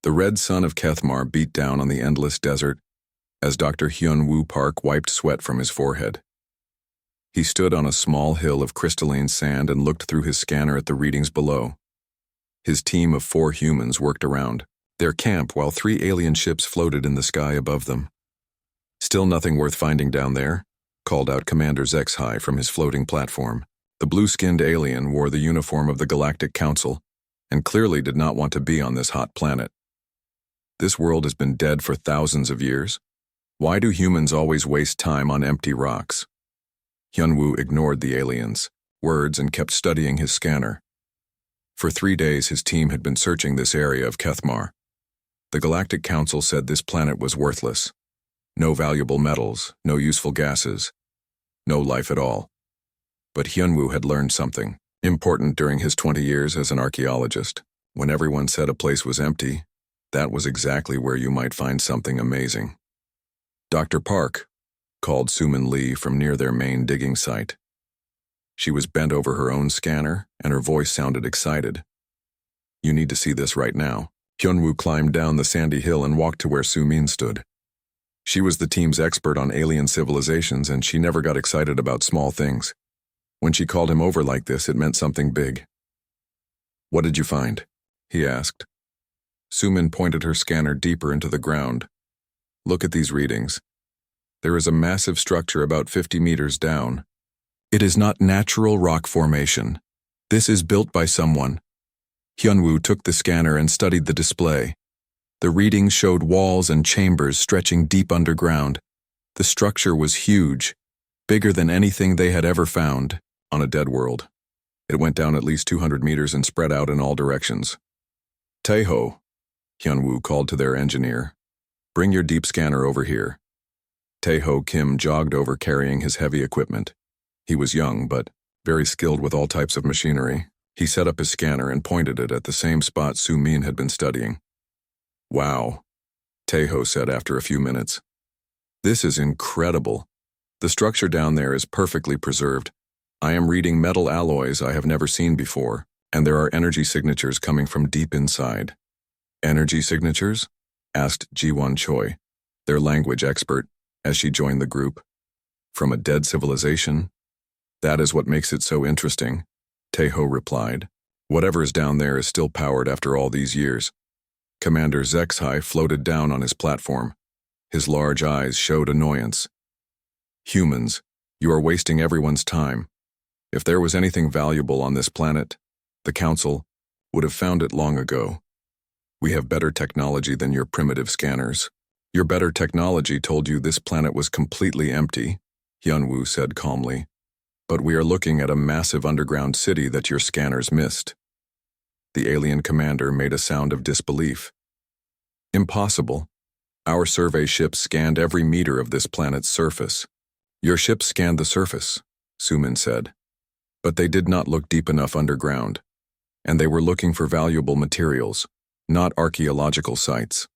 The red sun of Kethmar beat down on the endless desert as Dr. Hyun-woo Park wiped sweat from his forehead. He stood on a small hill of crystalline sand and looked through his scanner at the readings below. His team of 4 humans worked around their camp while 3 alien ships floated in the sky above them. "Still nothing worth finding down there?" called out Commander HFY from his floating platform. The blue-skinned alien wore the uniform of the Galactic Council and clearly did not want to be on this hot planet. "This world has been dead for thousands of years. Why do humans always waste time on empty rocks?" Hyun-woo ignored the aliens' words and kept studying his scanner. For 3 days his team had been searching this area of Kethmar. The Galactic Council said this planet was worthless. No valuable metals, no useful gases, no life at all. But Hyun-woo had learned something important during his 20 years as an archaeologist. When everyone said a place was empty, that was exactly where you might find something amazing. "Dr. Park," called Sumin Lee from near their main digging site. She was bent over her own scanner, and her voice sounded excited. "You need to see this right now." Hyun-woo climbed down the sandy hill and walked to where Sumin stood. She was the team's expert on alien civilizations, and she never got excited about small things. When she called him over like this, it meant something big. "What did you find?" he asked. Sumin pointed her scanner deeper into the ground. "Look at these readings. There is a massive structure about 50 meters down. It is not natural rock formation. This is built by someone." Hyun-woo took the scanner and studied the display. The readings showed walls and chambers stretching deep underground. The structure was huge, bigger than anything they had ever found on a dead world. It went down at least 200 meters and spread out in all directions. "Taeho," Hyun-woo called to their engineer. "Bring your deep scanner over here." Taeho Kim jogged over carrying his heavy equipment. He was young, but very skilled with all types of machinery. He set up his scanner and pointed it at the same spot Sumin had been studying. "Wow," Taeho said after a few minutes. "This is incredible. The structure down there is perfectly preserved. I am reading metal alloys I have never seen before, and there are energy signatures coming from deep inside." "Energy signatures?" asked Ji-won Choi, their language expert, as she joined the group. "From a dead civilization? That is what makes it so interesting," Taeho replied. "Whatever is down there is still powered after all these years." Commander HFY floated down on his platform. His large eyes showed annoyance. "Humans, you are wasting everyone's time. If there was anything valuable on this planet, the Council would have found it long ago. We have better technology than your primitive scanners." "Your better technology told you this planet was completely empty," Hyun-woo said calmly. "But we are looking at a massive underground city that your scanners missed." The alien commander made a sound of disbelief. "Impossible. Our survey ships scanned every meter of this planet's surface." "Your ships scanned the surface," Sumin said. "But they did not look deep enough underground, and they were looking for valuable materials, not archaeological sites."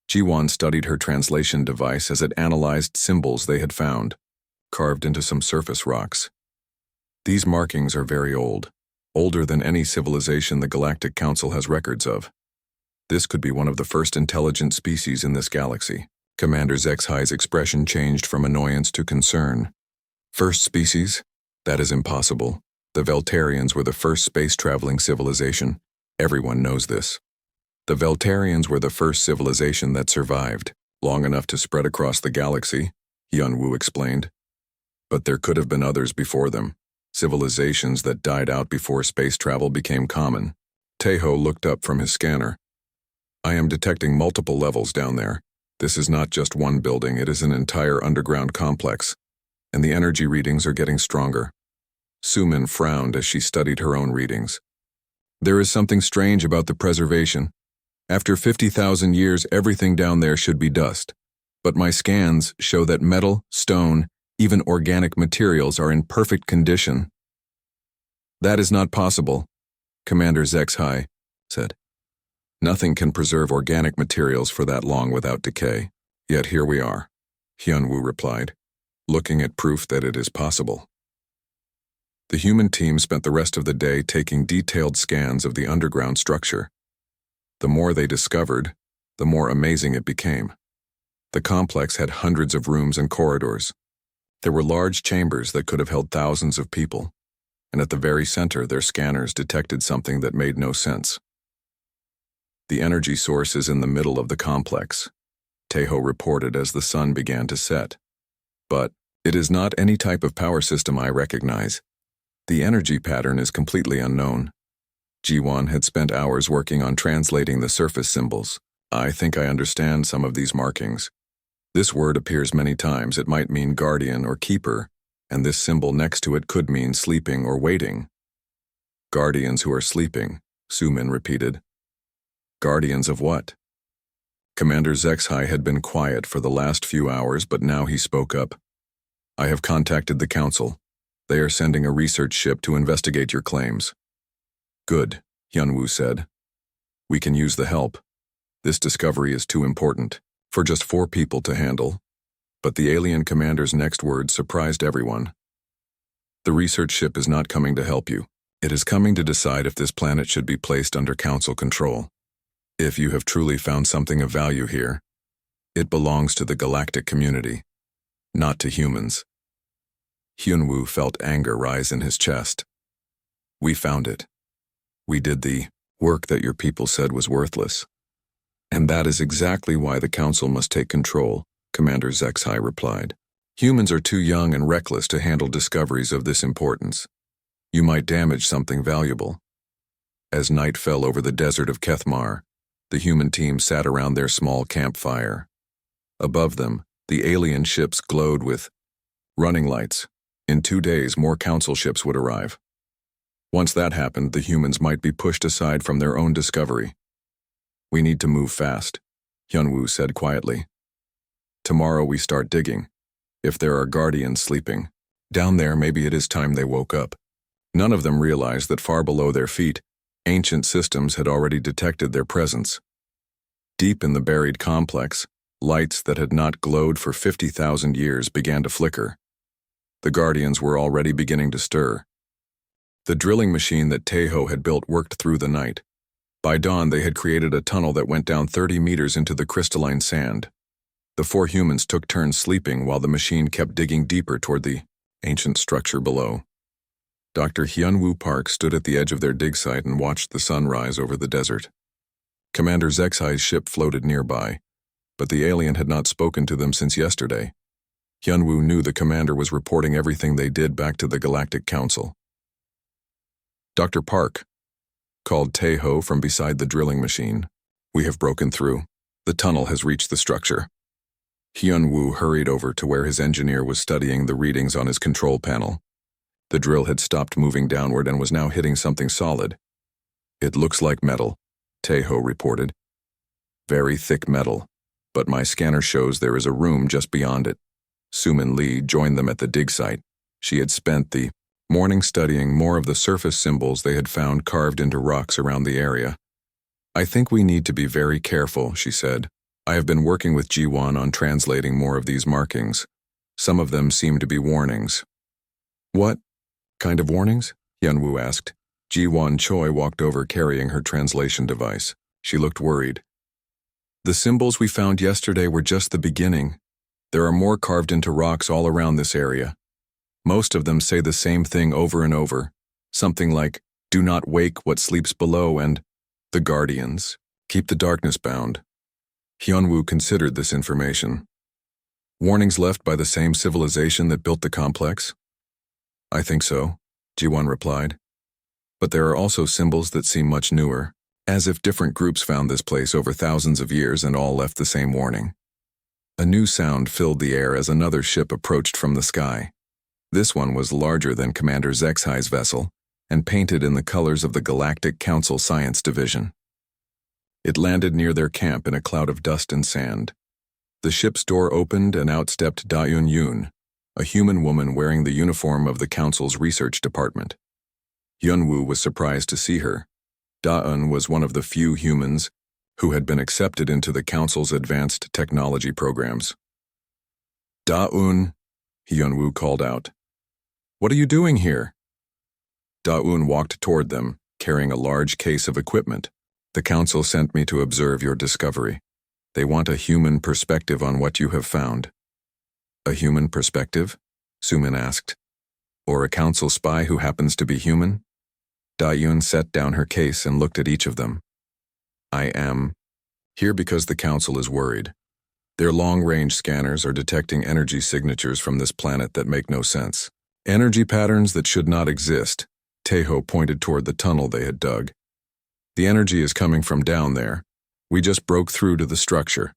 Ji-won studied her translation device as it analyzed symbols they had found, carved into some surface rocks. "These markings are very old, older than any civilization the Galactic Council has records of. This could be one of the first intelligent species in this galaxy." Commander HFY's expression changed from annoyance to concern. "First species? That is impossible. The Veltarians were the first space-traveling civilization. Everyone knows this. The Veltarians were the first civilization that survived, long enough to spread across the galaxy," Hyun-woo explained. "But there could have been others before them, civilizations that died out before space travel became common." Taeho looked up from his scanner. "I am detecting multiple levels down there. This is not just one building, it is an entire underground complex, and the energy readings are getting stronger." Sumin frowned as she studied her own readings. "There is something strange about the preservation. After 50,000 years, everything down there should be dust. But my scans show that metal, stone, even organic materials are in perfect condition." "That is not possible," Commander HFY said. "Nothing can preserve organic materials for that long without decay. Yet here we are," Hyun-woo replied, "looking at proof that it is possible." The human team spent the rest of the day taking detailed scans of the underground structure. The more they discovered, the more amazing it became. The complex had hundreds of rooms and corridors. There were large chambers that could have held thousands of people, and at the very center their scanners detected something that made no sense. The energy source is in the middle of the complex, Tejo reported as the sun began to set. But it is not any type of power system I recognize. The energy pattern is completely unknown. Ji-won had spent hours working on translating the surface symbols. I think I understand some of these markings. This word appears many times. It might mean guardian or keeper, and this symbol next to it could mean sleeping or waiting. Guardians who are sleeping, Sumin repeated. Guardians of what? Commander Zexhai had been quiet for the last few hours, but now he spoke up. I have contacted the council. They are sending a research ship to investigate your claims. Good, Hyunwoo said. We can use the help. This discovery is too important for just 4 people to handle. But the alien commander's next words surprised everyone. The research ship is not coming to help you. It is coming to decide if this planet should be placed under council control. If you have truly found something of value here, it belongs to the galactic community, not to humans. Hyunwoo felt anger rise in his chest. We found it. We did the work that your people said was worthless. And that is exactly why the council must take control, Commander Zexhai replied. Humans are too young and reckless to handle discoveries of this importance. You might damage something valuable. As night fell over the desert of Kethmar, the human team sat around their small campfire. Above them, the alien ships glowed with running lights. In 2 days, more council ships would arrive. Once that happened, the humans might be pushed aside from their own discovery. We need to move fast, Hyunwoo said quietly. Tomorrow we start digging. If there are guardians sleeping down there, maybe it is time they woke up. None of them realized that far below their feet, ancient systems had already detected their presence. Deep in the buried complex, lights that had not glowed for 50,000 years began to flicker. The guardians were already beginning to stir. The drilling machine that Tejo had built worked through the night. By dawn, they had created a tunnel that went down 30 meters into the crystalline sand. The 4 humans took turns sleeping while the machine kept digging deeper toward the ancient structure below. Dr. Hyunwoo Park stood at the edge of their dig site and watched the sun rise over the desert. Commander Zexhai's ship floated nearby, but the alien had not spoken to them since yesterday. Hyunwoo knew the commander was reporting everything they did back to the Galactic Council. Dr. Park, called Tejo from beside the drilling machine. We have broken through. The tunnel has reached the structure. Hyunwoo hurried over to where his engineer was studying the readings on his control panel. The drill had stopped moving downward and was now hitting something solid. It looks like metal, Tejo reported. Very thick metal, but my scanner shows there is a room just beyond it. Sumin Lee joined them at the dig site. She had spent the morning studying more of the surface symbols they had found carved into rocks around the area. I think we need to be very careful, she said. I have been working with Ji-won on translating more of these markings. Some of them seem to be warnings. What kind of warnings? Hyunwoo asked. Ji-won Choi walked over carrying her translation device. She looked worried. The symbols we found yesterday were just the beginning. There are more carved into rocks all around this area. Most of them say the same thing over and over. Something like, do not wake what sleeps below, and the guardians, keep the darkness bound. Hyunwoo considered this information. Warnings left by the same civilization that built the complex? I think so, Ji-won replied. But there are also symbols that seem much newer, as if different groups found this place over thousands of years and all left the same warning. A new sound filled the air as another ship approached from the sky. This one was larger than Commander Zexhai's vessel and painted in the colors of the Galactic Council Science Division. It landed near their camp in a cloud of dust and sand. The ship's door opened and out stepped Da-eun Yoon, a human woman wearing the uniform of the Council's research department. Hyunwoo was surprised to see her. Da-eun was one of the few humans who had been accepted into the Council's advanced technology programs. Da-eun, Hyunwoo called out. What are you doing here? Da-eun walked toward them, carrying a large case of equipment. The council sent me to observe your discovery. They want a human perspective on what you have found. A human perspective? Sumin asked. Or a council spy who happens to be human? Da-Yun set down her case and looked at each of them. I am here because the council is worried. Their long-range scanners are detecting energy signatures from this planet that make no sense. Energy patterns that should not exist. Teho pointed toward the tunnel they had dug. The energy is coming from down there. We just broke through to the structure.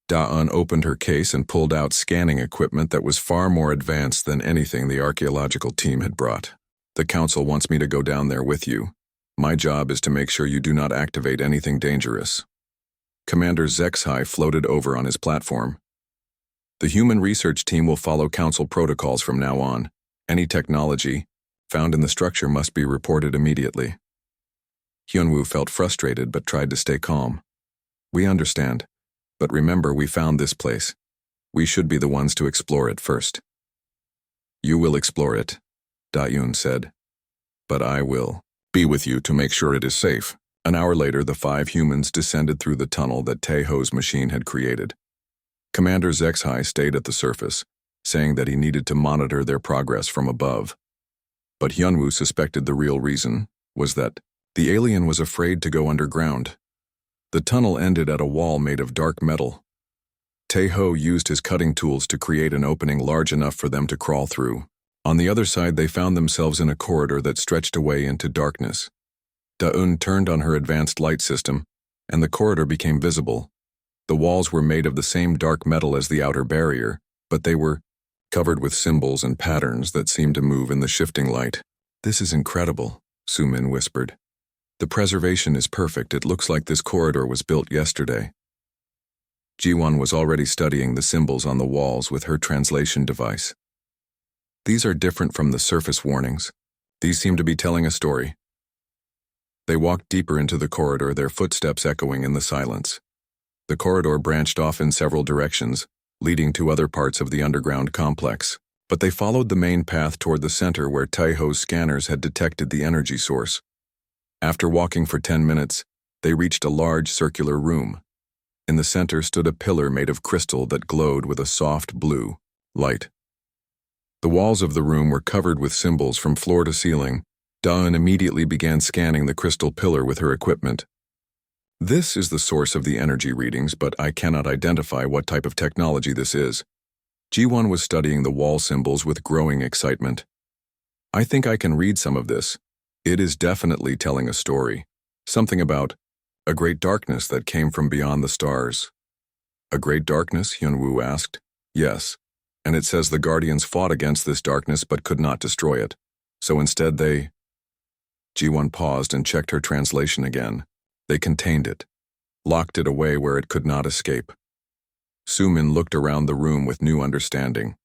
Da-Un opened her case and pulled out scanning equipment that was far more advanced than anything the archaeological team had brought. The council wants me to go down there with you. My job is to make sure you do not activate anything dangerous. Commander HFY floated over on his platform. The human research team will follow council protocols from now on. Any technology found in the structure must be reported immediately. Hyunwoo felt frustrated but tried to stay calm. We understand, but remember we found this place. We should be the ones to explore it first. You will explore it, Da-Yun said. But I will be with you to make sure it is safe. An hour later, the 5 humans descended through the tunnel that Taeho's machine had created. Commander HFY stayed at the surface, saying that he needed to monitor their progress from above. But Hyunwoo suspected the real reason was that the alien was afraid to go underground. The tunnel ended at a wall made of dark metal. Taeho used his cutting tools to create an opening large enough for them to crawl through. On the other side, they found themselves in a corridor that stretched away into darkness. Da-Un turned on her advanced light system, and the corridor became visible. The walls were made of the same dark metal as the outer barrier, but they were covered with symbols and patterns that seemed to move in the shifting light. This is incredible, Sumin whispered. The preservation is perfect. It looks like this corridor was built yesterday. Ji-won was already studying the symbols on the walls with her translation device. These are different from the surface warnings. These seem to be telling a story. They walked deeper into the corridor, their footsteps echoing in the silence. The corridor branched off in several directions, leading to other parts of the underground complex, but they followed the main path toward the center where Taeho's scanners had detected the energy source. After walking for 10 minutes, they reached a large circular room. In the center stood a pillar made of crystal that glowed with a soft blue light. The walls of the room were covered with symbols from floor to ceiling. Da-Un immediately began scanning the crystal pillar with her equipment. This is the source of the energy readings, but I cannot identify what type of technology this is. Ji-won was studying the wall symbols with growing excitement. I think I can read some of this. It is definitely telling a story. Something about a great darkness that came from beyond the stars. A great darkness? Hyunwoo asked. Yes, and it says the Guardians fought against this darkness but could not destroy it. So instead they... Ji-won paused and checked her translation again. They contained it, locked it away where it could not escape. Sumin looked around the room with new understanding.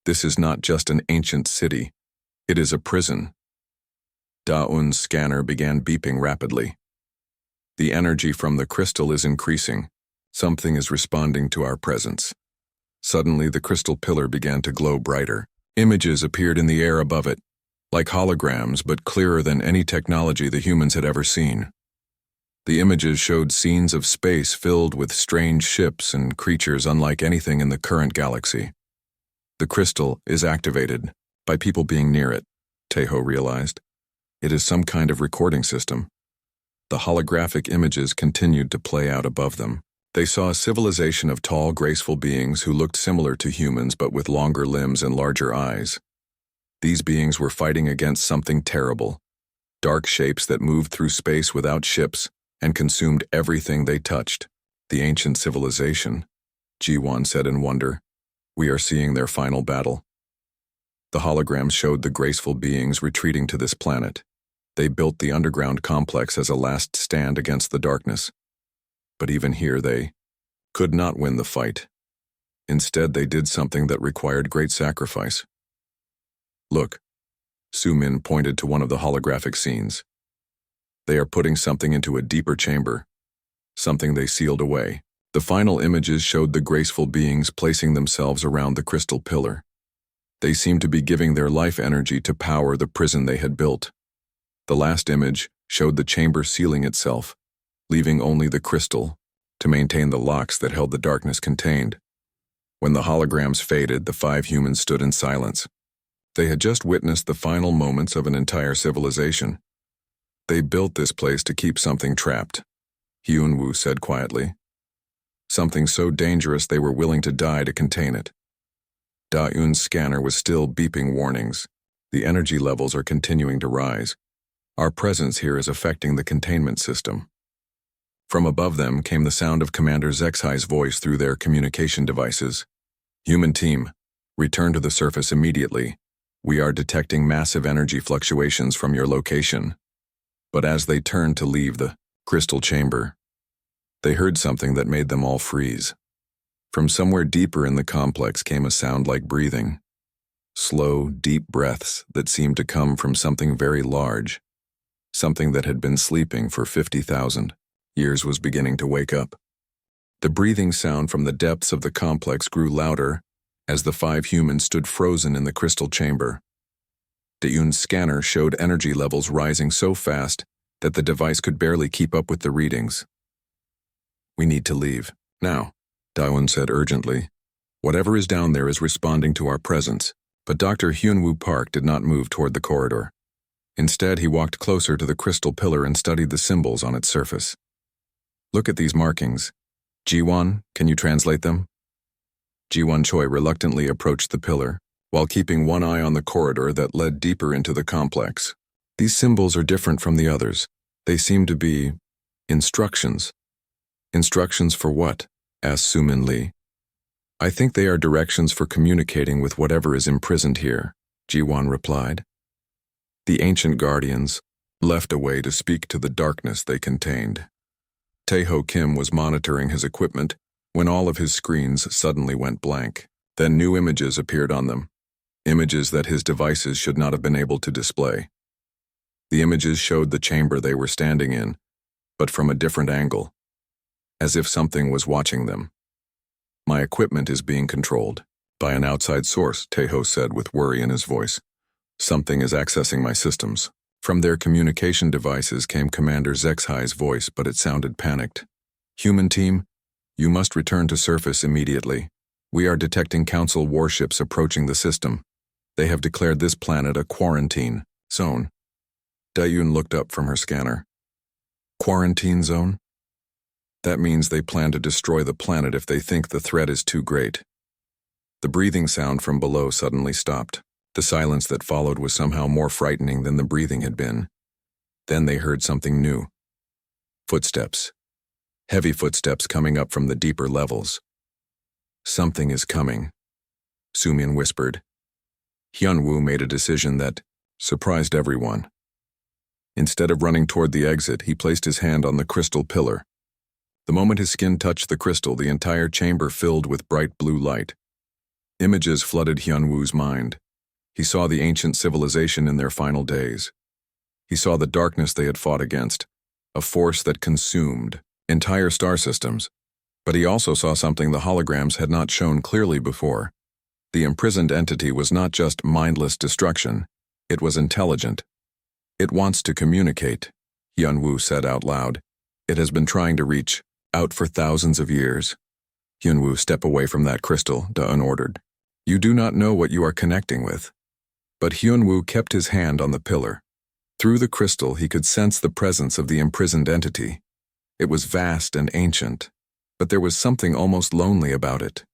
This is not just an ancient city. It is a prison. Da-Un's scanner began beeping rapidly. The energy from the crystal is increasing. Something is responding to our presence. Suddenly, the crystal pillar began to glow brighter. Images appeared in the air above it, like holograms but clearer than any technology the humans had ever seen. The images showed scenes of space filled with strange ships and creatures unlike anything in the current galaxy. The crystal is activated by people being near it, Taeho realized. It is some kind of recording system. The holographic images continued to play out above them. They saw a civilization of tall, graceful beings who looked similar to humans but with longer limbs and larger eyes. These beings were fighting against something terrible, dark shapes that moved through space without ships and consumed everything they touched. The ancient civilization, Ji-won said in wonder. We are seeing their final battle. The holograms showed the graceful beings retreating to this planet. They built the underground complex as a last stand against the darkness. But even here they could not win the fight. Instead, they did something that required great sacrifice. Look, Sumin pointed to one of the holographic scenes. They are putting something into a deeper chamber, something they sealed away. The final images showed the graceful beings placing themselves around the crystal pillar. They seemed to be giving their life energy to power the prison they had built. The last image showed the chamber sealing itself, leaving only the crystal to maintain the locks that held the darkness contained. When the holograms faded, the 5 humans stood in silence. They had just witnessed the final moments of an entire civilization. They built this place to keep something trapped, Hyun-woo said quietly. Something so dangerous they were willing to die to contain it. Da-eun's scanner was still beeping warnings. The energy levels are continuing to rise. Our presence here is affecting the containment system. From above them came the sound of Commander Zexai's voice through their communication devices. Human team, return to the surface immediately. We are detecting massive energy fluctuations from your location. But as they turned to leave the crystal chamber, they heard something that made them all freeze. From somewhere deeper in the complex came a sound like breathing. Slow, deep breaths that seemed to come from something very large. Something that had been sleeping for 50,000 years was beginning to wake up. The breathing sound from the depths of the complex grew louder as the 5 humans stood frozen in the crystal chamber. Da-eun's scanner showed energy levels rising so fast that the device could barely keep up with the readings. We need to leave, now, Da-eun said urgently. Whatever is down there is responding to our presence, but Dr. Hyun-woo Park did not move toward the corridor. Instead, he walked closer to the crystal pillar and studied the symbols on its surface. Look at these markings. Ji-won, can you translate them? Ji-won Choi reluctantly approached the pillar, while keeping one eye on the corridor that led deeper into the complex. These symbols are different from the others. They seem to be instructions. Instructions for what? Asked Soo-min Lee. I think they are directions for communicating with whatever is imprisoned here, Ji-won replied. The ancient guardians left a way to speak to the darkness they contained. Tae-ho Kim was monitoring his equipment when all of his screens suddenly went blank. Then new images appeared on them, images that his devices should not have been able to display. The images showed the chamber they were standing in, but from a different angle, as if something was watching them. My equipment is being controlled by an outside source, Tae-ho said with worry in his voice. Something is accessing my systems. From their communication devices came Commander Zexai's voice, but it sounded panicked. Human team, you must return to surface immediately. We are detecting Council warships approaching the system. They have declared this planet a quarantine zone. Da-eun looked up from her scanner. Quarantine zone? That means they plan to destroy the planet if they think the threat is too great. The breathing sound from below suddenly stopped. The silence that followed was somehow more frightening than the breathing had been. Then they heard something new. Footsteps. Heavy footsteps coming up from the deeper levels. Something is coming, Soo-min whispered. Hyun-woo made a decision that surprised everyone. Instead of running toward the exit, he placed his hand on the crystal pillar. The moment his skin touched the crystal, the entire chamber filled with bright blue light. Images flooded Hyun-woo's mind. He saw the ancient civilization in their final days. He saw the darkness they had fought against, a force that consumed entire star systems. But he also saw something the holograms had not shown clearly before. The imprisoned entity was not just mindless destruction, it was intelligent. It wants to communicate, Hyun-woo said out loud. It has been trying to reach out for thousands of years. Hyun-woo, step away from that crystal, Da-eun ordered. You do not know what you are connecting with. But Hyun-woo kept his hand on the pillar. Through the crystal, he could sense the presence of the imprisoned entity. It was vast and ancient, but there was something almost lonely about it.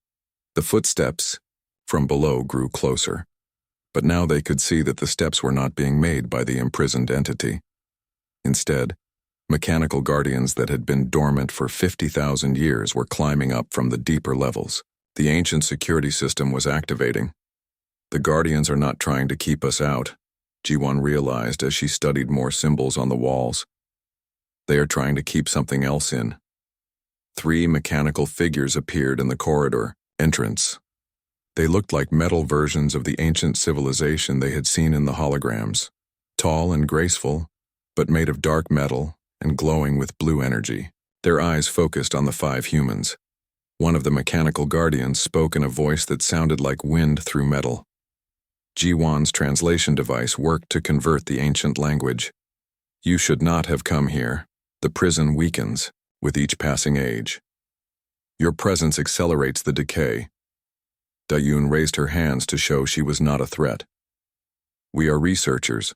The footsteps from below grew closer, but now they could see that the steps were not being made by the imprisoned entity. Instead, mechanical guardians that had been dormant for 50,000 years were climbing up from the deeper levels. The ancient security system was activating. The guardians are not trying to keep us out, Ji-won realized as she studied more symbols on the walls. They are trying to keep something else in. 3 mechanical figures appeared in the corridor entrance. They looked like metal versions of the ancient civilization they had seen in the holograms, tall and graceful, but made of dark metal and glowing with blue energy. Their eyes focused on the 5 humans. One of the mechanical guardians spoke in a voice that sounded like wind through metal. Ji-won's translation device worked to convert the ancient language. You should not have come here. The prison weakens with each passing age. Your presence accelerates the decay. Dayun raised her hands to show she was not a threat. We are researchers.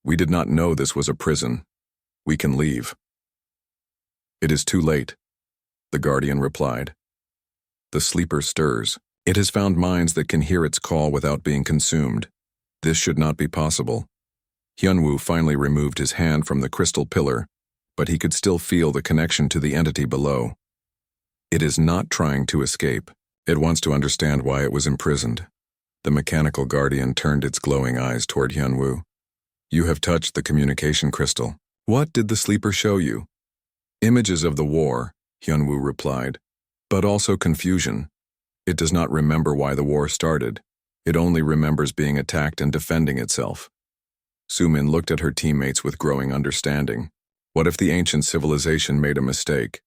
We did not know this was a prison. We can leave. It is too late, the guardian replied. The sleeper stirs. It has found minds that can hear its call without being consumed. This should not be possible. Hyunwoo finally removed his hand from the crystal pillar, but he could still feel the connection to the entity below. It is not trying to escape. It wants to understand why it was imprisoned. The mechanical guardian turned its glowing eyes toward Hyunwoo. You have touched the communication crystal. What did the sleeper show you? Images of the war, Hyunwoo replied, but also confusion. It does not remember why the war started. It only remembers being attacked and defending itself. Sumin looked at her teammates with growing understanding. What if the ancient civilization made a mistake?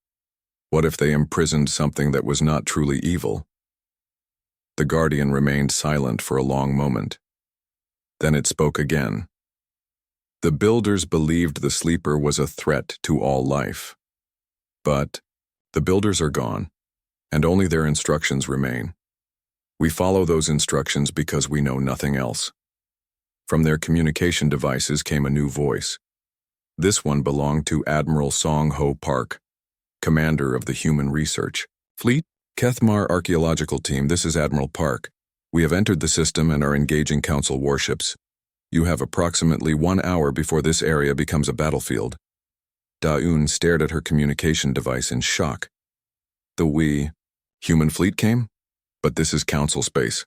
What if they imprisoned something that was not truly evil? The guardian remained silent for a long moment. Then it spoke again. The builders believed the sleeper was a threat to all life. But the builders are gone, and only their instructions remain. We follow those instructions because we know nothing else. From their communication devices came a new voice. This one belonged to Admiral Song Ho Park, commander of the Human Research Fleet. Kethmar Archaeological Team, this is Admiral Park. We have entered the system and are engaging Council warships. You have approximately 1 hour before this area becomes a battlefield. Da-eun stared at her communication device in shock. The human fleet came? But this is Council space.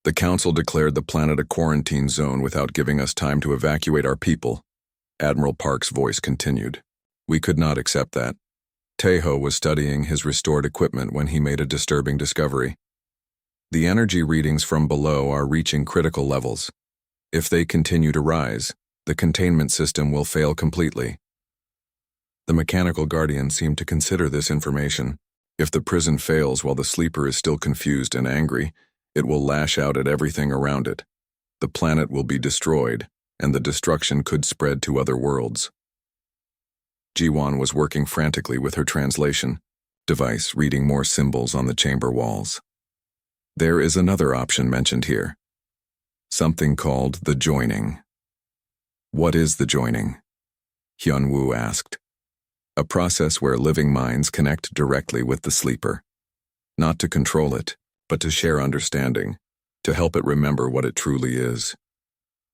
The Council declared the planet a quarantine zone without giving us time to evacuate our people. Admiral Park's voice continued. We could not accept that. Taeho was studying his restored equipment when he made a disturbing discovery. The energy readings from below are reaching critical levels. If they continue to rise, the containment system will fail completely. The mechanical guardian seemed to consider this information. If the prison fails while the sleeper is still confused and angry, it will lash out at everything around it. The planet will be destroyed, and the destruction could spread to other worlds. Jiwon was working frantically with her translation device, reading more symbols on the chamber walls. There is another option mentioned here. Something called the joining. What is the joining? Hyunwoo asked. A process where living minds connect directly with the sleeper. Not to control it, but to share understanding, to help it remember what it truly is.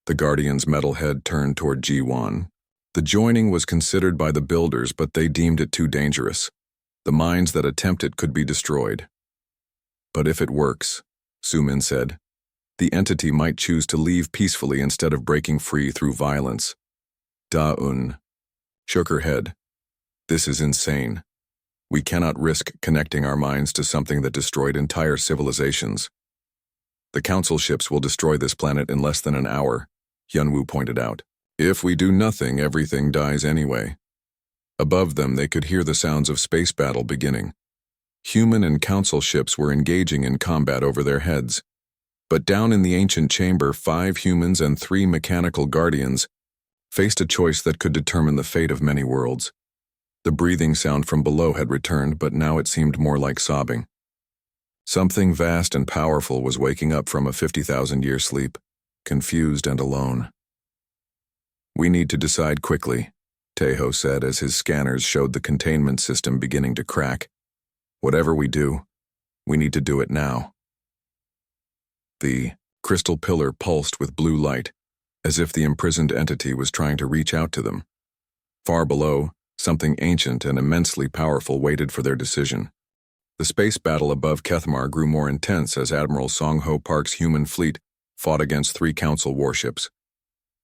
The guardian's metal head turned toward Jiwon. The joining was considered by the builders, but they deemed it too dangerous. The minds that attempt it could be destroyed. But if it works, Sumin said, the entity might choose to leave peacefully instead of breaking free through violence. Da-eun shook her head. This is insane. We cannot risk connecting our minds to something that destroyed entire civilizations. The Council ships will destroy this planet in less than an hour, Hyunwoo pointed out. If we do nothing, everything dies anyway. Above them, they could hear the sounds of space battle beginning. Human and Council ships were engaging in combat over their heads. But down in the ancient chamber, 5 humans and 3 mechanical guardians faced a choice that could determine the fate of many worlds. The breathing sound from below had returned, but now it seemed more like sobbing. Something vast and powerful was waking up from a 50,000-year sleep, confused and alone. We need to decide quickly, Taeho said as his scanners showed the containment system beginning to crack. Whatever we do, we need to do it now. The crystal pillar pulsed with blue light, as if the imprisoned entity was trying to reach out to them. Far below, something ancient and immensely powerful waited for their decision. The space battle above Kethmar grew more intense as Admiral Song Ho Park's human fleet fought against 3 Council warships.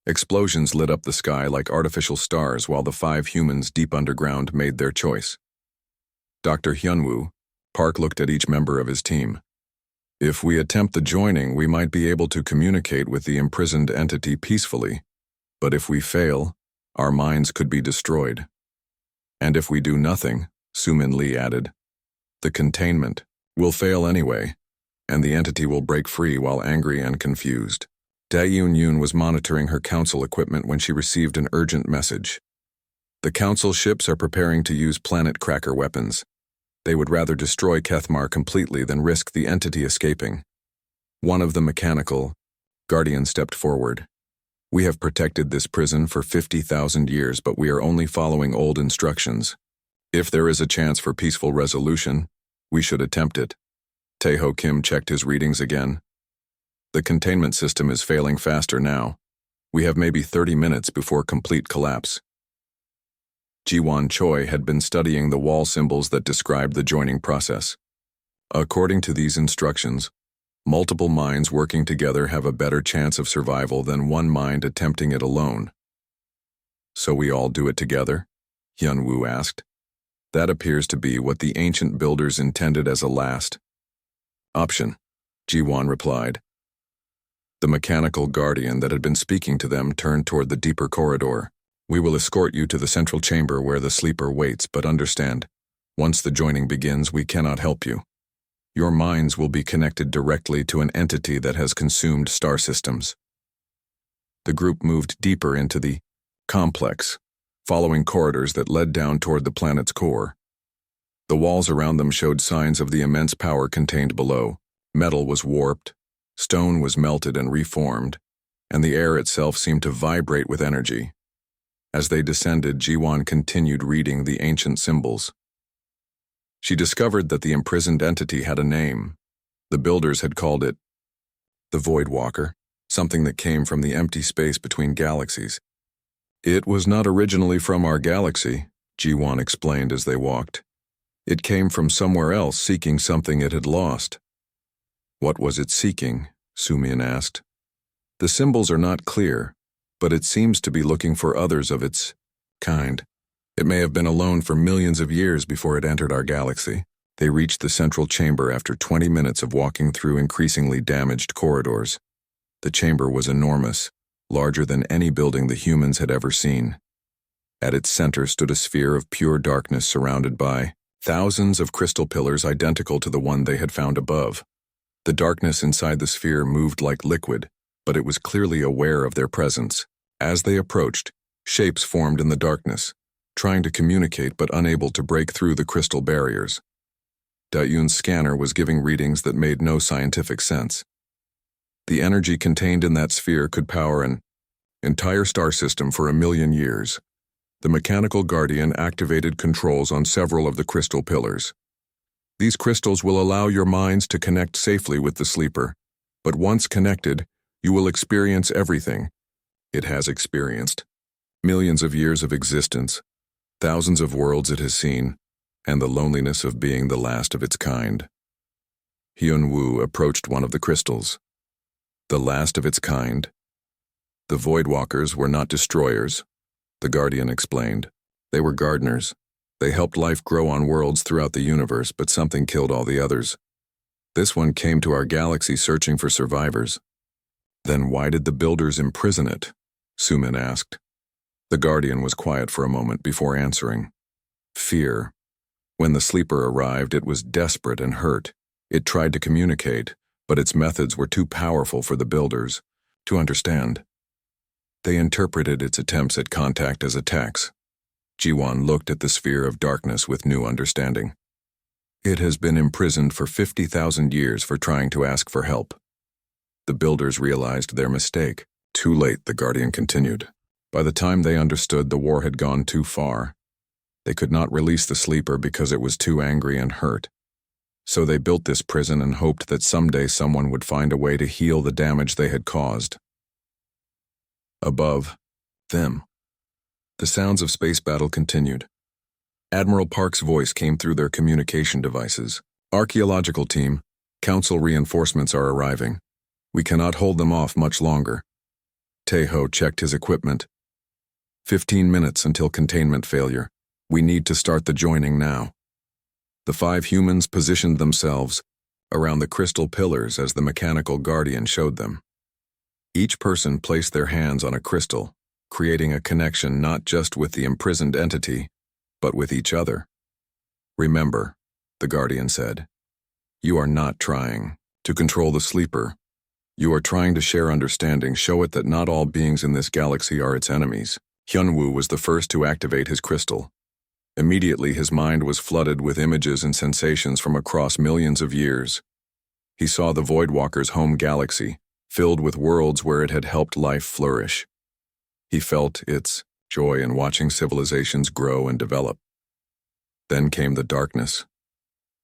Explosions lit up the sky like artificial stars while the 5 humans deep underground made their choice. Dr. Hyunwoo, Park looked at each member of his team. If we attempt the joining, we might be able to communicate with the imprisoned entity peacefully. But if we fail, our minds could be destroyed. And if we do nothing, Sumin Lee added, the containment will fail anyway, and the entity will break free while angry and confused. Dae-Yoon was monitoring her Council equipment when she received an urgent message. The Council ships are preparing to use planet cracker weapons. They would rather destroy Kethmar completely than risk the entity escaping. One of the mechanical Guardians stepped forward. We have protected this prison for 50,000 years, but we are only following old instructions. If there is a chance for peaceful resolution, we should attempt it. Taeho Kim checked his readings again. The containment system is failing faster now. We have maybe 30 minutes before complete collapse. Jiwon Choi had been studying the wall symbols that described the joining process. According to these instructions, multiple minds working together have a better chance of survival than one mind attempting it alone. So we all do it together? Hyun-woo asked. That appears to be what the ancient builders intended as a last option, Jiwon replied. The mechanical guardian that had been speaking to them turned toward the deeper corridor. We will escort you to the central chamber where the sleeper waits, but understand, once the joining begins, we cannot help you. Your minds will be connected directly to an entity that has consumed star systems. The group moved deeper into the complex, following corridors that led down toward the planet's core. The walls around them showed signs of the immense power contained below. Metal was warped, stone was melted and reformed, and the air itself seemed to vibrate with energy. As they descended, Jiwon continued reading the ancient symbols. She discovered that the imprisoned entity had a name. The builders had called it the Void Walker, something that came from the empty space between galaxies. It was not originally from our galaxy, Jiwon explained as they walked. It came from somewhere else seeking something it had lost. What was it seeking? Sumian asked. The symbols are not clear, but it seems to be looking for others of its kind. It may have been alone for millions of years before it entered our galaxy. They reached the central chamber after 20 minutes of walking through increasingly damaged corridors. The chamber was enormous, larger than any building the humans had ever seen. At its center stood a sphere of pure darkness surrounded by thousands of crystal pillars identical to the one they had found above. The darkness inside the sphere moved like liquid, but it was clearly aware of their presence. As they approached, shapes formed in the darkness, trying to communicate but unable to break through the crystal barriers. Da-Yoon's scanner was giving readings that made no scientific sense. The energy contained in that sphere could power an entire star system for 1,000,000 years. The mechanical guardian activated controls on several of the crystal pillars. These crystals will allow your minds to connect safely with the sleeper, but once connected, you will experience everything it has experienced. Millions of years of existence, thousands of worlds it has seen, and the loneliness of being the last of its kind. Hyun-woo approached one of the crystals. The last of its kind? The Voidwalkers were not destroyers, the Guardian explained. They were gardeners. They helped life grow on worlds throughout the universe, but something killed all the others. This one came to our galaxy searching for survivors. Then why did the builders imprison it? Sumin asked. The Guardian was quiet for a moment before answering. Fear. When the sleeper arrived, it was desperate and hurt. It tried to communicate, but its methods were too powerful for the builders to understand. They interpreted its attempts at contact as attacks. Jiwon looked at the sphere of darkness with new understanding. It has been imprisoned for 50,000 years for trying to ask for help. The builders realized their mistake. Too late, the Guardian continued. By the time they understood, the war had gone too far. They could not release the sleeper because it was too angry and hurt. So they built this prison and hoped that someday someone would find a way to heal the damage they had caused. Above them, the sounds of space battle continued. Admiral Park's voice came through their communication devices. Archaeological team, Council reinforcements are arriving. We cannot hold them off much longer. Taeho checked his equipment. 15 minutes until containment failure. We need to start the joining now. The 5 humans positioned themselves around the crystal pillars as the mechanical guardian showed them. Each person placed their hands on a crystal, creating a connection not just with the imprisoned entity, but with each other. Remember, the guardian said, you are not trying to control the sleeper. You are trying to share understanding, show it that not all beings in this galaxy are its enemies. Hyunwoo was the first to activate his crystal. Immediately, his mind was flooded with images and sensations from across millions of years. He saw the Voidwalker's home galaxy, filled with worlds where it had helped life flourish. He felt its joy in watching civilizations grow and develop. Then came the darkness.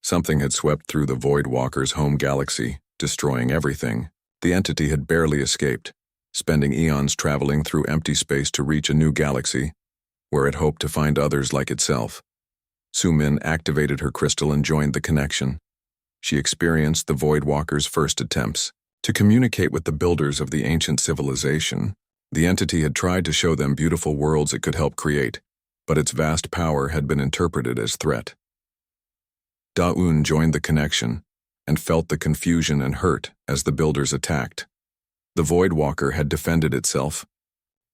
Something had swept through the Voidwalker's home galaxy, destroying everything. The entity had barely escaped, spending eons traveling through empty space to reach a new galaxy, where it hoped to find others like itself. Sumin activated her crystal and joined the connection. She experienced the Voidwalker's first attempts to communicate with the builders of the ancient civilization. The entity had tried to show them beautiful worlds it could help create, but its vast power had been interpreted as threat. Da-un joined the connection and felt the confusion and hurt as the builders attacked. The Voidwalker had defended itself,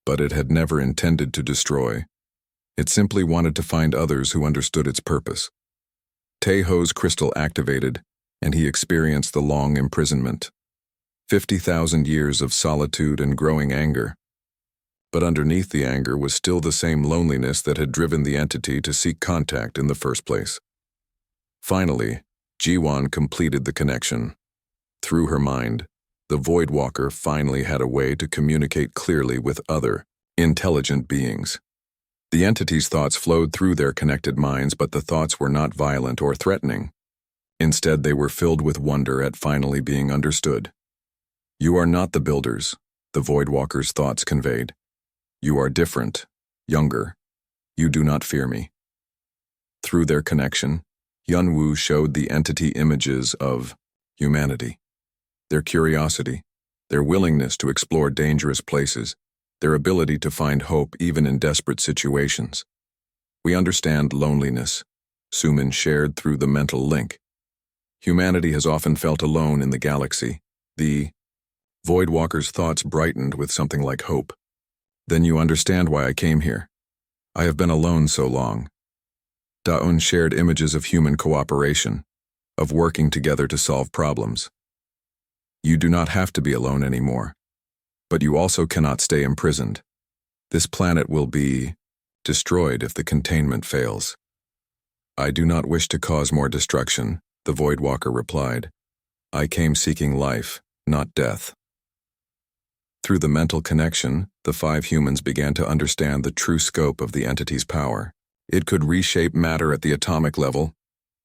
but it had never intended to destroy. It simply wanted to find others who understood its purpose. Taeho's crystal activated, and he experienced the long imprisonment. 50,000 years of solitude and growing anger. But underneath the anger was still the same loneliness that had driven the entity to seek contact in the first place. Finally, Jiwon completed the connection. Through her mind, the Voidwalker finally had a way to communicate clearly with other, intelligent beings. The entity's thoughts flowed through their connected minds, but the thoughts were not violent or threatening. Instead, they were filled with wonder at finally being understood. "You are not the builders," the Voidwalker's thoughts conveyed. "You are different, younger. You do not fear me." Through their connection, Hyunwoo showed the entity images of humanity, their curiosity, their willingness to explore dangerous places, their ability to find hope even in desperate situations. "We understand loneliness," Sumin shared through the mental link. "Humanity has often felt alone in the galaxy." The Voidwalker's thoughts brightened with something like hope. "Then you understand why I came here. I have been alone so long." Da-un shared images of human cooperation, of working together to solve problems. "You do not have to be alone anymore. But you also cannot stay imprisoned. This planet will be destroyed if the containment fails." "I do not wish to cause more destruction," the Voidwalker replied. "I came seeking life, not death." Through the mental connection, the 5 humans began to understand the true scope of the entity's power. It could reshape matter at the atomic level,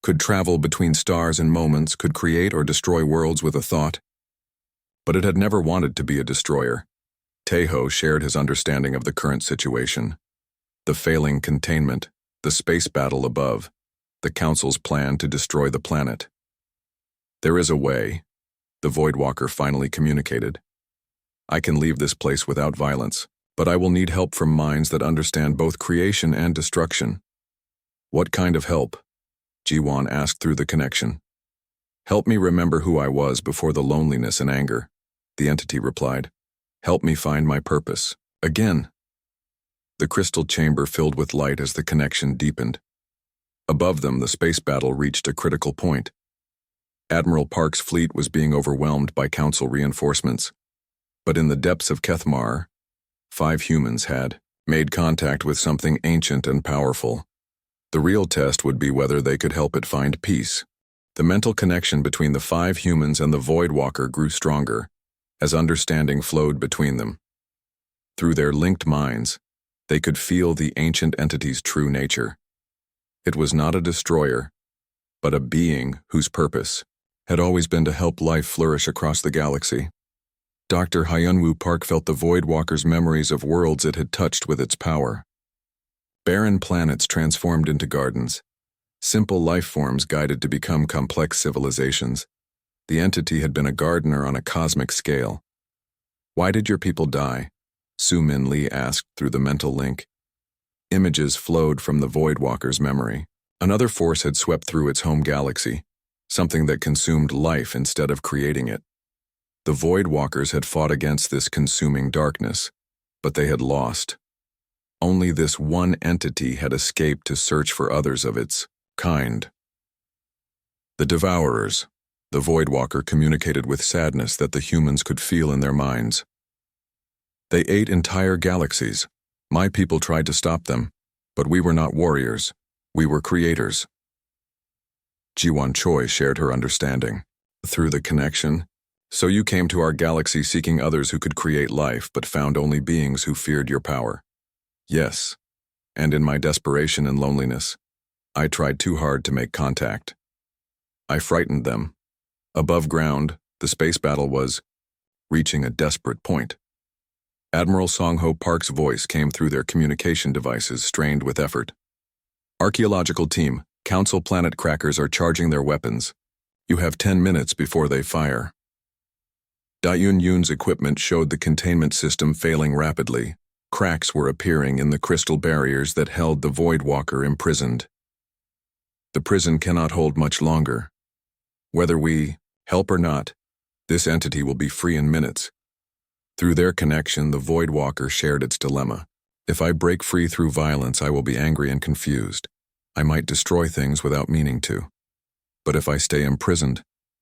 could travel between stars in moments, could create or destroy worlds with a thought. But it had never wanted to be a destroyer. Taeho shared his understanding of the current situation. The failing containment, the space battle above, the Council's plan to destroy the planet. "There is a way," the Voidwalker finally communicated. "I can leave this place without violence, but I will need help from minds that understand both creation and destruction." "What kind of help?" Jiwon asked through the connection. "Help me remember who I was before the loneliness and anger," the entity replied. "Help me find my purpose." Again. The crystal chamber filled with light as the connection deepened. Above them, the space battle reached a critical point. Admiral Park's fleet was being overwhelmed by Council reinforcements. But in the depths of Kethmar, 5 humans had made contact with something ancient and powerful. The real test would be whether they could help it find peace. The mental connection between the 5 humans and the Voidwalker grew stronger, as understanding flowed between them. Through their linked minds, they could feel the ancient entity's true nature. It was not a destroyer, but a being whose purpose had always been to help life flourish across the galaxy. Dr. Hyunwoo Park felt the Voidwalker's memories of worlds it had touched with its power. Barren planets transformed into gardens, simple life forms guided to become complex civilizations. The entity had been a gardener on a cosmic scale. "Why did your people die?" Su-Min Lee asked through the mental link. Images flowed from the Voidwalker's memory. Another force had swept through its home galaxy, something that consumed life instead of creating it. The Voidwalkers had fought against this consuming darkness, but they had lost. Only this one entity had escaped to search for others of its kind. The Devourers. The Voidwalker communicated with sadness that the humans could feel in their minds. They ate entire galaxies, My people tried to stop them, but we were not warriors. We were creators. Jiwan Choi shared her understanding. Through the connection, so you came to our galaxy seeking others who could create life but found only beings who feared your power. Yes, and in my desperation and loneliness, I tried too hard to make contact. I frightened them. Above ground, the space battle was reaching a desperate point. Admiral Song-Ho Park's voice came through their communication devices, strained with effort. Archaeological team, Council planet crackers are charging their weapons. You have 10 minutes before they fire. Dayun Yun's equipment showed the containment system failing rapidly. Cracks were appearing in the crystal barriers that held the Void Walker imprisoned. The prison cannot hold much longer. Whether we help or not, this entity will be free in minutes. Through their connection, the Void Walker shared its dilemma. If I break free through violence, I will be angry and confused. I might destroy things without meaning to. But if I stay imprisoned,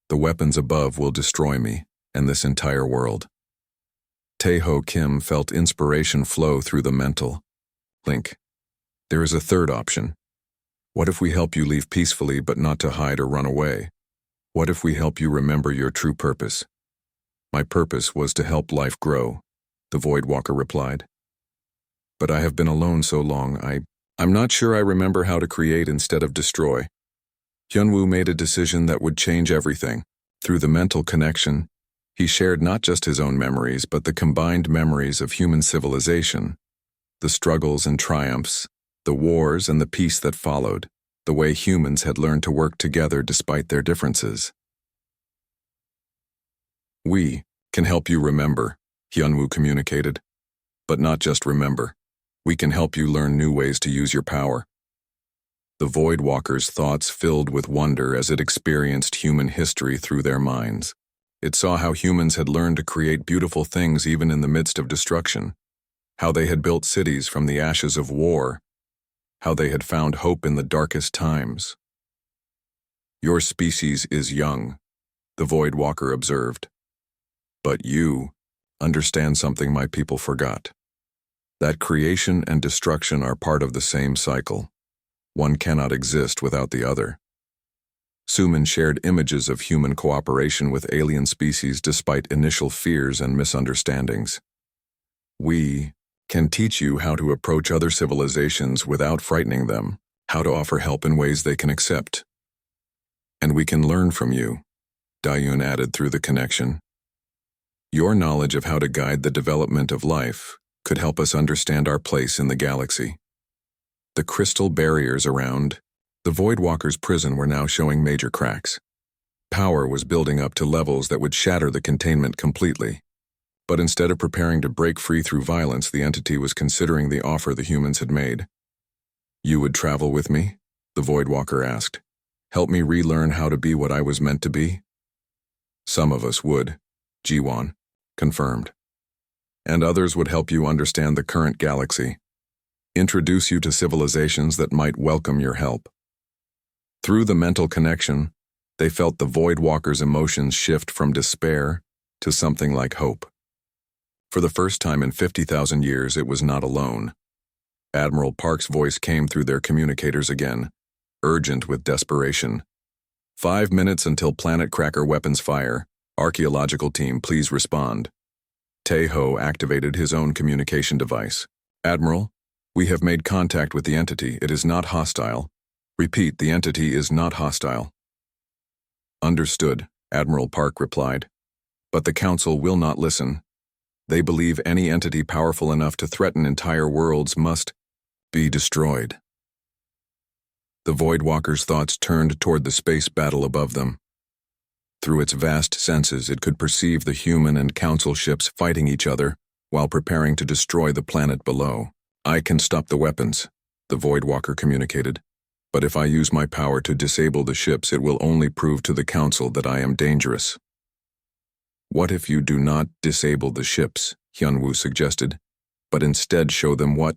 the weapons above will destroy me and this entire world. Tae-ho Kim felt inspiration flow through the mental link. There is a third option. What if we help you leave peacefully but not to hide or run away? What if we help you remember your true purpose? My purpose was to help life grow, the Void Walker replied. But I have been alone so long, I'm not sure I remember how to create instead of destroy. Hyunwoo made a decision that would change everything. Through the mental connection, he shared not just his own memories, but the combined memories of human civilization, the struggles and triumphs, the wars and the peace that followed, the way humans had learned to work together despite their differences. We can help you remember, Hyunwoo communicated. But not just remember. We can help you learn new ways to use your power. The Void Walker's thoughts filled with wonder as it experienced human history through their minds. It saw how humans had learned to create beautiful things even in the midst of destruction, how they had built cities from the ashes of war, how they had found hope in the darkest times. Your species is young, the Void Walker observed. But you understand something my people forgot. That creation and destruction are part of the same cycle. One cannot exist without the other. Suman shared images of human cooperation with alien species despite initial fears and misunderstandings. We can teach you how to approach other civilizations without frightening them, how to offer help in ways they can accept. And we can learn from you, Dayun added through the connection. Your knowledge of how to guide the development of life could help us understand our place in the galaxy. The crystal barriers around the Void Walker's prison were now showing major cracks. Power was building up to levels that would shatter the containment completely. But instead of preparing to break free through violence, the entity was considering the offer the humans had made. You would travel with me? The Void Walker asked. Help me relearn how to be what I was meant to be? Some of us would, Jiwan confirmed. And others would help you understand the current galaxy. Introduce you to civilizations that might welcome your help. Through the mental connection, they felt the Void Walker's emotions shift from despair to something like hope. For the first time in 50,000 years, it was not alone. Admiral Park's voice came through their communicators again, urgent with desperation. 5 minutes until planet cracker weapons fire. Archaeological team, please respond. Tae-ho activated his own communication device. Admiral, we have made contact with the entity. It is not hostile. Repeat, the entity is not hostile. Understood, Admiral Park replied. But the Council will not listen. They believe any entity powerful enough to threaten entire worlds must be destroyed. The Void Walker's thoughts turned toward the space battle above them. Through its vast senses, it could perceive the human and Council ships fighting each other while preparing to destroy the planet below. I can stop the weapons, the Void Walker communicated. But if I use my power to disable the ships, it will only prove to the Council that I am dangerous. What if you do not disable the ships, Hyunwoo suggested, but instead show them what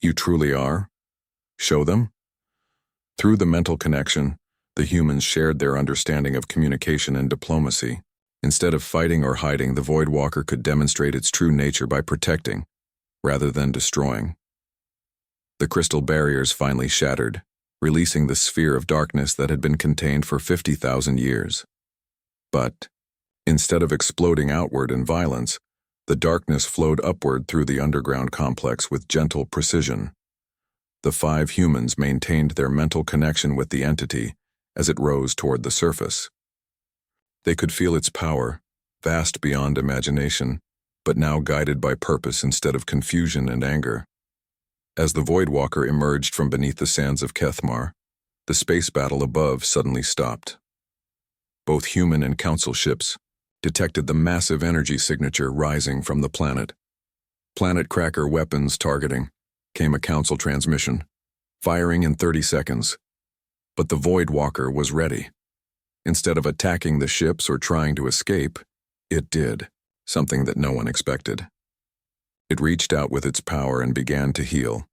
you truly are? Show them? Through the mental connection, the humans shared their understanding of communication and diplomacy. Instead of fighting or hiding, the Void Walker could demonstrate its true nature by protecting, rather than destroying. The crystal barriers finally shattered, releasing the sphere of darkness that had been contained for 50,000 years. But, instead of exploding outward in violence, the darkness flowed upward through the underground complex with gentle precision. The 5 humans maintained their mental connection with the entity as it rose toward the surface. They could feel its power, vast beyond imagination, but now guided by purpose instead of confusion and anger. As the Voidwalker emerged from beneath the sands of Kethmar, the space battle above suddenly stopped. Both human and council ships detected the massive energy signature rising from the planet. Planet Cracker weapons targeting, came a council transmission, firing in 30 seconds. But the Voidwalker was ready. Instead of attacking the ships or trying to escape, it did, something that no one expected. It reached out with its power and began to heal.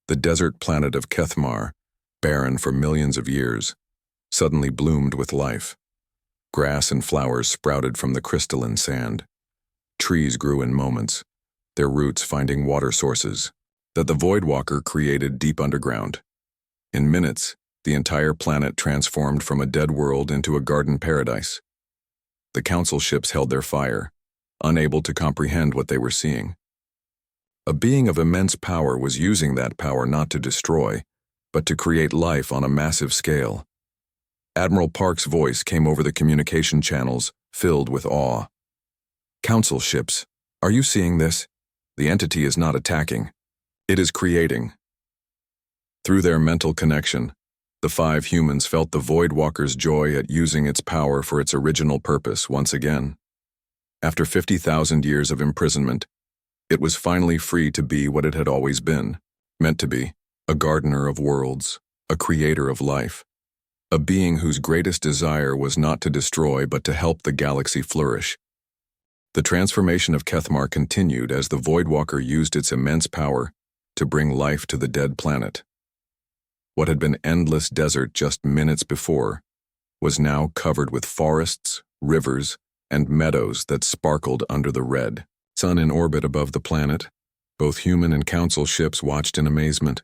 The desert planet of Kethmar, barren for millions of years, suddenly bloomed with life. Grass and flowers sprouted from the crystalline sand. Trees grew in moments, their roots finding water sources that the Voidwalker created deep underground. In minutes, the entire planet transformed from a dead world into a garden paradise. The council ships held their fire, unable to comprehend what they were seeing. A being of immense power was using that power not to destroy, but to create life on a massive scale. Admiral Park's voice came over the communication channels, filled with awe. "Council ships, are you seeing this? The entity is not attacking. It is creating." Through their mental connection, the 5 humans felt the Voidwalker's joy at using its power for its original purpose once again. After 50,000 years of imprisonment, it was finally free to be what it had always been, meant to be, a gardener of worlds, a creator of life, a being whose greatest desire was not to destroy but to help the galaxy flourish. The transformation of Kethmar continued as the Voidwalker used its immense power to bring life to the dead planet. What had been endless desert just minutes before was now covered with forests, rivers, and meadows that sparkled under the red sun in orbit above the planet. Both human and council ships watched in amazement.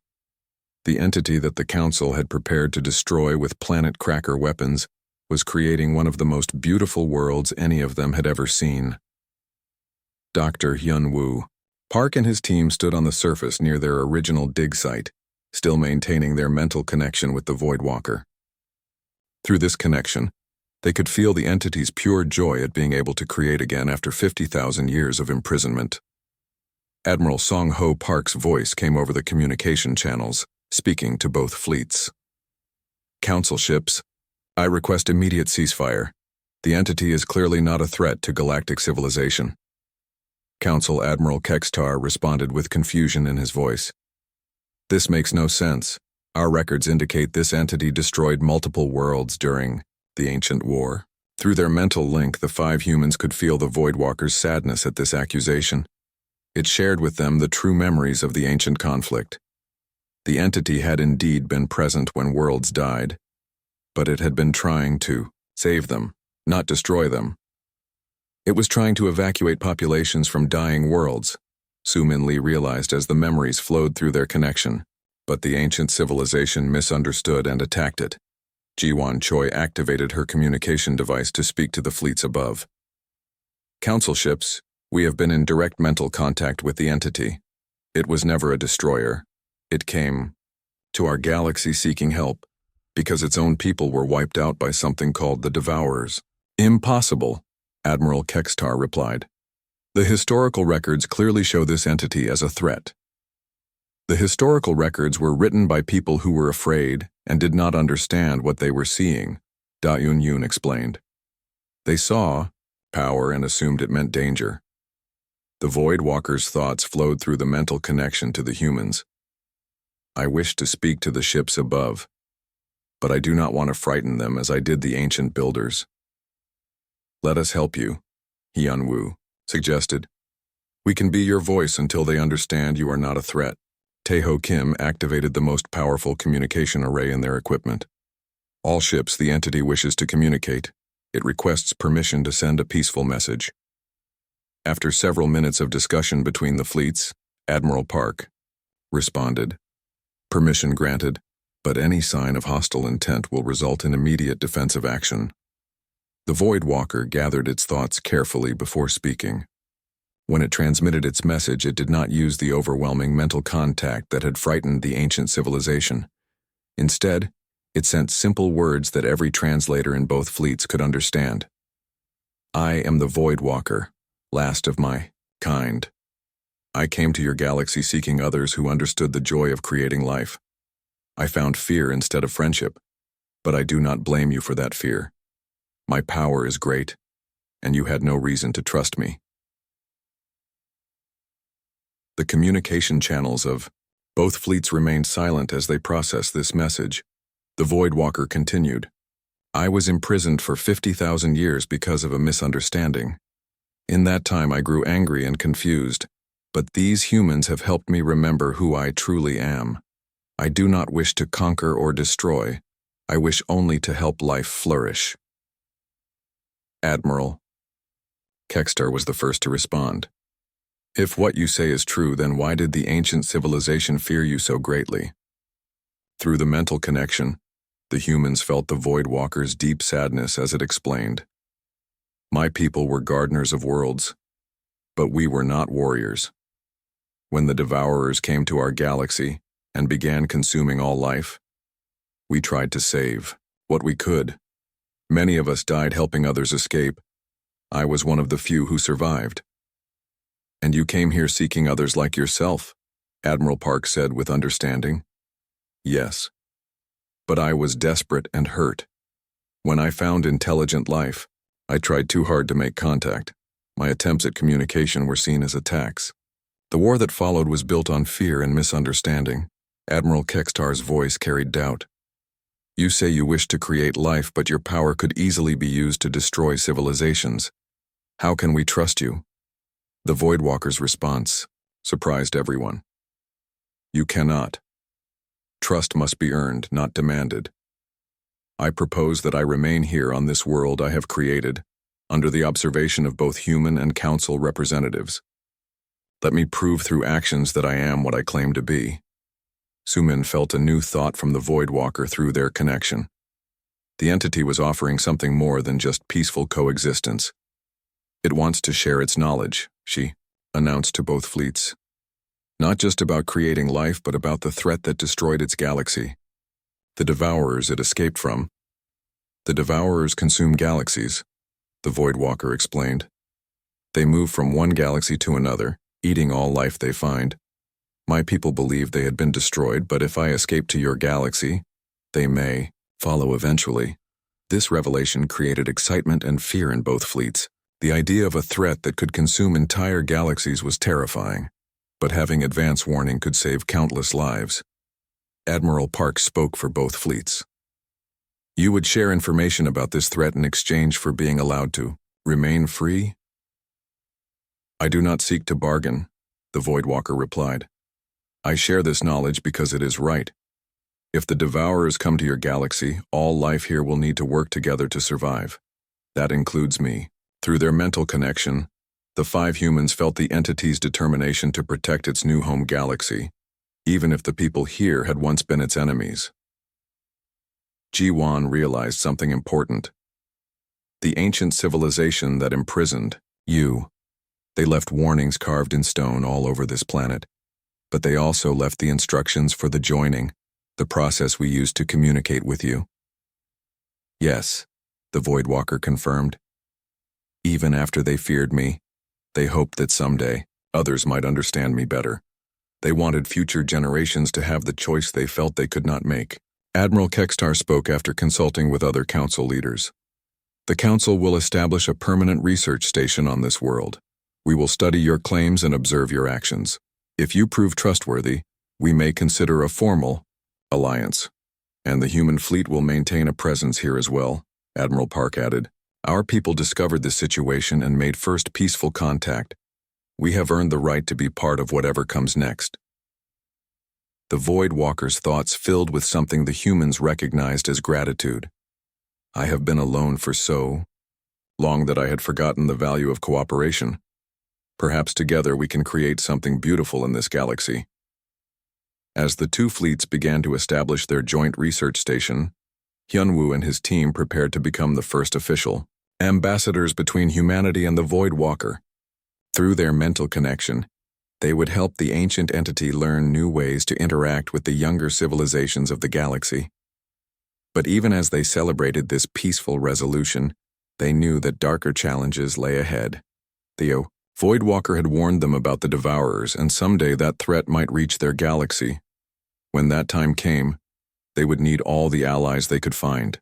The entity that the council had prepared to destroy with Planet Cracker weapons was creating one of the most beautiful worlds any of them had ever seen. Dr. Hyun-woo. Park and his team stood on the surface near their original dig site, still maintaining their mental connection with the Voidwalker. Through this connection, they could feel the entity's pure joy at being able to create again after 50,000 years of imprisonment. Admiral Song-ho Park's voice came over the communication channels, speaking to both fleets. "Council ships, I request immediate ceasefire. The entity is clearly not a threat to galactic civilization." Council Admiral Kextar responded with confusion in his voice. "This makes no sense. Our records indicate this entity destroyed multiple worlds during the Ancient War." Through their mental link, the 5 humans could feel the Voidwalker's sadness at this accusation. It shared with them the true memories of the ancient conflict. The entity had indeed been present when worlds died, but it had been trying to save them, not destroy them. It was trying to evacuate populations from dying worlds, Su-min Lee realized as the memories flowed through their connection, but the ancient civilization misunderstood and attacked it. Ji-won Choi activated her communication device to speak to the fleets above. "Council ships, we have been in direct mental contact with the entity. It was never a destroyer. It came to our galaxy seeking help because its own people were wiped out by something called the Devourers." "Impossible," Admiral Kextar replied. "The historical records clearly show this entity as a threat." The historical records were written by people who were afraid and did not understand what they were seeing, Da Yun-yun explained. They saw power and assumed it meant danger. The Voidwalker's thoughts flowed through the mental connection to the humans. "I wish to speak to the ships above, but I do not want to frighten them as I did the ancient builders." "Let us help you," Hyun-woo suggested. "We can be your voice until they understand you are not a threat." Tae-ho Kim activated the most powerful communication array in their equipment. "All ships the entity wishes to communicate. It requests permission to send a peaceful message." After several minutes of discussion between the fleets, Admiral Park responded. Permission granted, but any sign of hostile intent will result in immediate defensive action. The Void Walker gathered its thoughts carefully before speaking. When it transmitted its message, it did not use the overwhelming mental contact that had frightened the ancient civilization. Instead, it sent simple words that every translator in both fleets could understand. I am the Void Walker, last of my kind. I came to your galaxy seeking others who understood the joy of creating life. I found fear instead of friendship, but I do not blame you for that fear. My power is great, and you had no reason to trust me. The communication channels of both fleets remained silent as they processed this message. The Void Walker continued. I was imprisoned for 50,000 years because of a misunderstanding. In that time I grew angry and confused, but these humans have helped me remember who I truly am. I do not wish to conquer or destroy. I wish only to help life flourish. Admiral Kextar was the first to respond. If what you say is true, then why did the ancient civilization fear you so greatly? Through the mental connection, the humans felt the Void Walker's deep sadness as it explained. My people were gardeners of worlds, but we were not warriors. When the Devourers came to our galaxy and began consuming all life, we tried to save what we could. Many of us died helping others escape. I was one of the few who survived. And you came here seeking others like yourself, Admiral Park said with understanding. Yes. But I was desperate and hurt. When I found intelligent life, I tried too hard to make contact. My attempts at communication were seen as attacks. The war that followed was built on fear and misunderstanding. Admiral Kextar's voice carried doubt. You say you wish to create life, but your power could easily be used to destroy civilizations. How can we trust you? The Void Walker's response surprised everyone. You cannot. Trust must be earned, not demanded. I propose that I remain here on this world I have created, under the observation of both human and council representatives. Let me prove through actions that I am what I claim to be. Sumin felt a new thought from the Void Walker through their connection. The entity was offering something more than just peaceful coexistence. It wants to share its knowledge, she announced to both fleets. Not just about creating life, but about the threat that destroyed its galaxy. The Devourers it escaped from. The Devourers consume galaxies, the Void Walker explained. They move from one galaxy to another, eating all life they find. My people believed they had been destroyed, but if I escape to your galaxy, they may follow eventually. This revelation created excitement and fear in both fleets. The idea of a threat that could consume entire galaxies was terrifying, but having advance warning could save countless lives. Admiral Park spoke for both fleets. You would share information about this threat in exchange for being allowed to remain free? I do not seek to bargain, the Void Walker replied. I share this knowledge because it is right. If the Devourers come to your galaxy, all life here will need to work together to survive. That includes me. Through their mental connection, the 5 humans felt the entity's determination to protect its new home galaxy, even if the people here had once been its enemies. Ji-Wan realized something important. The ancient civilization that imprisoned you. They left warnings carved in stone all over this planet, but they also left the instructions for the joining, the process we use to communicate with you. Yes, the Void Walker confirmed. Even after they feared me, they hoped that someday others might understand me better. They wanted future generations to have the choice they felt they could not make. Admiral Kextar spoke after consulting with other council leaders. The council will establish a permanent research station on this world. We will study your claims and observe your actions. If you prove trustworthy, we may consider a formal alliance. And the human fleet will maintain a presence here as well, Admiral Park added. Our people discovered this situation and made first peaceful contact. We have earned the right to be part of whatever comes next. The Void Walker's thoughts filled with something the humans recognized as gratitude. I have been alone for so long that I had forgotten the value of cooperation. Perhaps together we can create something beautiful in this galaxy. As the two fleets began to establish their joint research station, Hyunwoo and his team prepared to become the first official ambassadors between humanity and the Void Walker. Through their mental connection, they would help the ancient entity learn new ways to interact with the younger civilizations of the galaxy. But even as they celebrated this peaceful resolution, they knew that darker challenges lay ahead. The Void Walker had warned them about the Devourers, and someday that threat might reach their galaxy. When that time came, they would need all the allies they could find.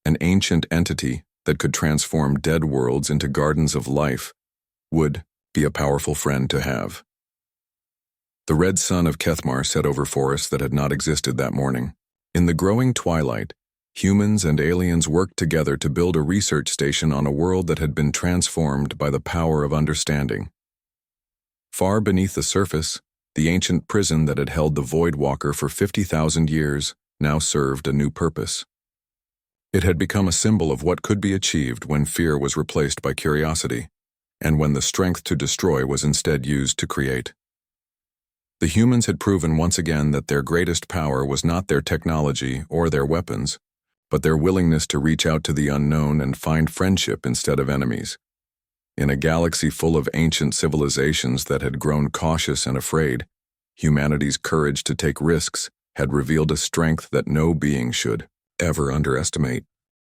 An ancient entity that could transform dead worlds into gardens of life would be a powerful friend to have. The red sun of Kethmar set over forests that had not existed that morning. In the growing twilight, humans and aliens worked together to build a research station on a world that had been transformed by the power of understanding. Far beneath the surface, the ancient prison that had held the Void Walker for 50,000 years now served a new purpose. It had become a symbol of what could be achieved when fear was replaced by curiosity, and when the strength to destroy was instead used to create. The humans had proven once again that their greatest power was not their technology or their weapons, but their willingness to reach out to the unknown and find friendship instead of enemies. In a galaxy full of ancient civilizations that had grown cautious and afraid, humanity's courage to take risks had revealed a strength that no being should ever underestimate.